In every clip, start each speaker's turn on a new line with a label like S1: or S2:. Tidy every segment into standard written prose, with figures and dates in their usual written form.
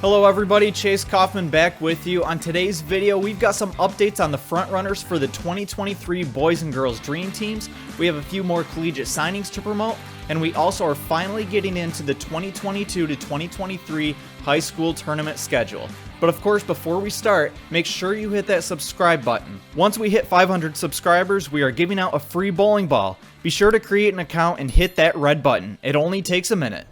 S1: Hello everybody, Chase Kaufman back with you. On today's video, we've got some updates on the frontrunners for the 2023 boys and girls dream teams. We have a few more collegiate signings to promote, and we also are finally getting into the 2022 to 2023 high school tournament schedule. But of course, before we start, make sure you hit that subscribe button. Once we hit 500 subscribers, we are giving out a free bowling ball. Be sure to create an account and hit that red button. It only takes a minute.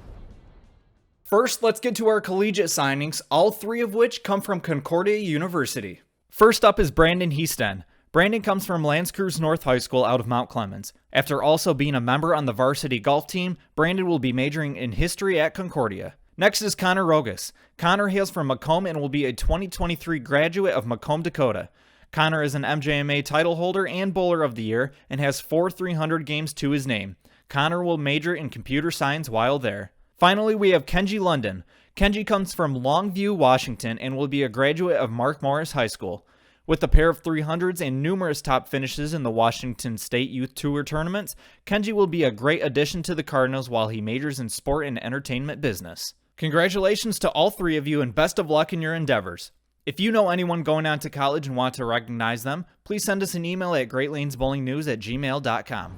S1: First, let's get to our collegiate signings, all three of which come from Concordia University. First up is Brandon Heaston. Brandon comes from L'Anse Creuse North High School out of Mount Clemons. After also being a member on the varsity golf team, Brandon will be majoring in history at Concordia. Next is Connor Rogas. Connor hails from Macomb and will be a 2023 graduate of Macomb, Dakota. Connor is an MJMA title holder and bowler of the year and has 4 300 games to his name. Connor will major in computer science while there. Finally, we have Kenji London. Kenji comes from Longview, Washington, and will be a graduate of Mark Morris High School. With a pair of 300s and numerous top finishes in the Washington State Youth Tour tournaments, Kenji will be a great addition to the Cardinals while he majors in sport and entertainment business. Congratulations to all three of you and best of luck in your endeavors. If you know anyone going on to college and want to recognize them, please send us an email at greatlanesbowlingnews@gmail.com.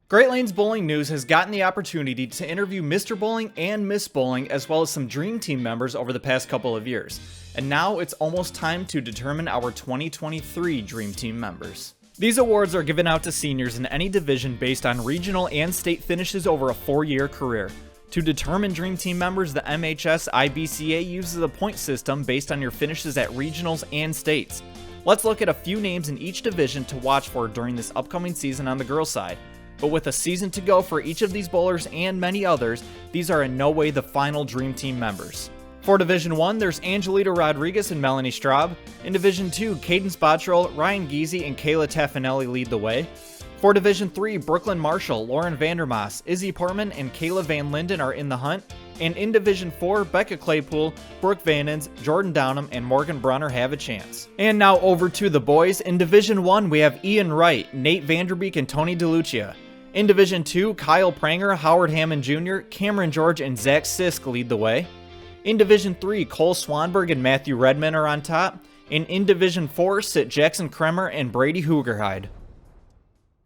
S1: Great Lanes Bowling News has gotten the opportunity to interview Mr. Bowling and Miss Bowling as well as some Dream Team members over the past couple of years. And now it's almost time to determine our 2023 Dream Team members. These awards are given out to seniors in any division based on regional and state finishes over a 4-year career. To determine Dream Team members, the MHS IBCA uses a point system based on your finishes at regionals and states. Let's look at a few names in each division to watch for during this upcoming season on the girls' side. But with a season to go for each of these bowlers and many others, these are in no way the final Dream Team members. For Division 1, there's Angelita Rodriguez and Melanie Straub. In Division 2, Cadence Bottrell, Ryan Giese, and Kayla Taffanelli lead the way. For Division 3, Brooklyn Marshall, Lauren Vandermaas, Izzy Portman, and Kayla Van Linden are in the hunt. And in Division 4, Becca Claypool, Brooke Vanens, Jordan Downham, and Morgan Brunner have a chance. And now over to the boys. In Division 1, we have Ian Wright, Nate Vanderbeek, and Tony DeLucia. In Division 2, Kyle Pranger, Howard Hammond Jr., Cameron George, and Zach Sisk lead the way. In Division 3, Cole Swanberg and Matthew Redman are on top. And in Division 4 sit Jackson Kremer and Brady Hoogerhide.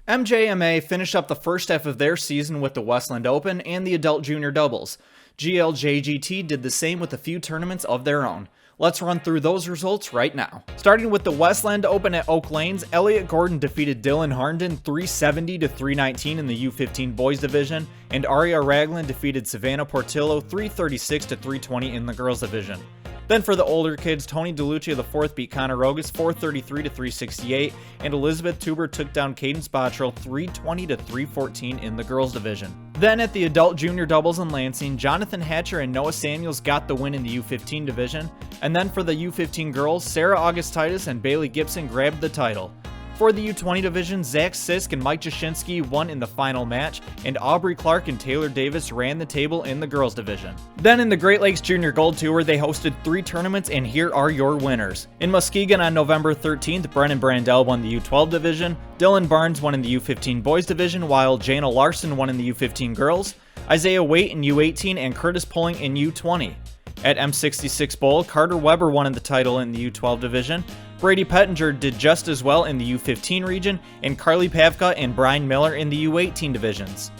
S1: MJMA finished up the first half of their season with the Westland Open and the Adult Junior Doubles. GLJGT did the same with a few tournaments of their own. Let's run through those results right now. Starting with the Westland Open at Oak Lanes, Elliot Gordon defeated Dylan Harnden 370 to 319 in the U15 boys division, and Aria Ragland defeated Savannah Portillo 336 to 320 in the girls division. Then for the older kids, Tony DeLucia IV beat Connor Rogas 433 to 368, and Elizabeth Tuber took down Cadence Bottrell 320 to 314 in the girls division. Then at the adult junior doubles in Lansing, Jonathan Hatcher and Noah Samuels got the win in the U15 division, and then for the U15 girls, Sarah Augustitis and Bailey Gibson grabbed the title. For the U20 division, Zach Sisk and Mike Jashinsky won in the final match, and Aubrey Clark and Taylor Davis ran the table in the girls division. Then in the Great Lakes Junior Gold Tour, they hosted 3 tournaments, and here are your winners. In Muskegon on November 13th, Brennan Brandell won the U12 division, Dylan Barnes won in the U15 boys division, while Jana Larson won in the U15 girls, Isaiah Waite in U18, and Curtis Pulling in U20. At M66 Bowl, Carter Weber won in the title in the U12 division, Brady Pettinger did just as well in the U15 region, and Carly Pavka and Brian Miller in the U18 divisions.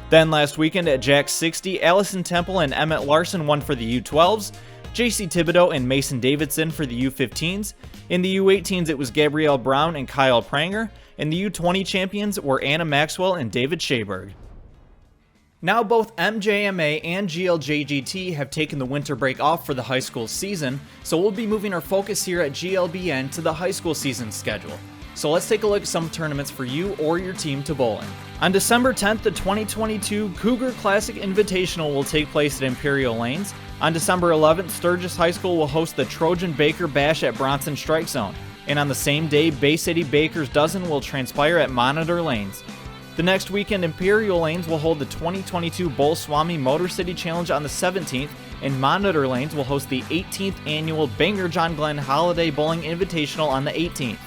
S1: Then last weekend at Jack 60, Allison Temple and Emmett Larson won for the U12s, JC Thibodeau and Mason Davidson for the U15s. In the U18s, it was Gabrielle Brown and Kyle Pranger, and the U20 champions were Anna Maxwell and David Shaberg. Now both MJMA and GLJGT have taken the winter break off for the high school season, so we'll be moving our focus here at GLBN to the high school season schedule. So let's take a look at some tournaments for you or your team to bowl in. On December 10th, the 2022 Cougar Classic Invitational will take place at Imperial Lanes. On December 11th, Sturgis High School will host the Trojan Baker Bash at Bronson Strike Zone. And on the same day, Bay City Baker's Dozen will transpire at Monitor Lanes. The next weekend, Imperial Lanes will hold the 2022 Bowl Swami Motor City Challenge on the 17th, and Monitor Lanes will host the 18th annual Bangor John Glenn Holiday Bowling Invitational on the 18th.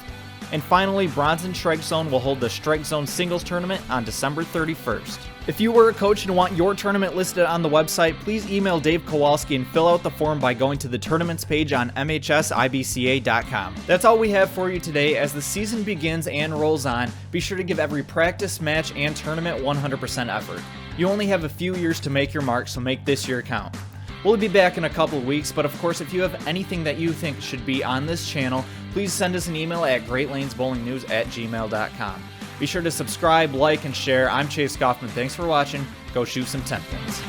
S1: And finally, Bronson Strike Zone will hold the Strike Zone Singles Tournament on December 31st. If you were a coach and want your tournament listed on the website, please email Dave Kowalski and fill out the form by going to the tournaments page on mhsibca.com. That's all we have for you today. As the season begins and rolls on, be sure to give every practice, match, and tournament 100% effort. You only have a few years to make your mark, so make this year count. We'll be back in a couple of weeks, but of course, if you have anything that you think should be on this channel, please send us an email at greatlanesbowlingnews@gmail.com. Be sure to subscribe, like, and share. I'm Chase Kaufman. Thanks for watching. Go shoot some 10 pins.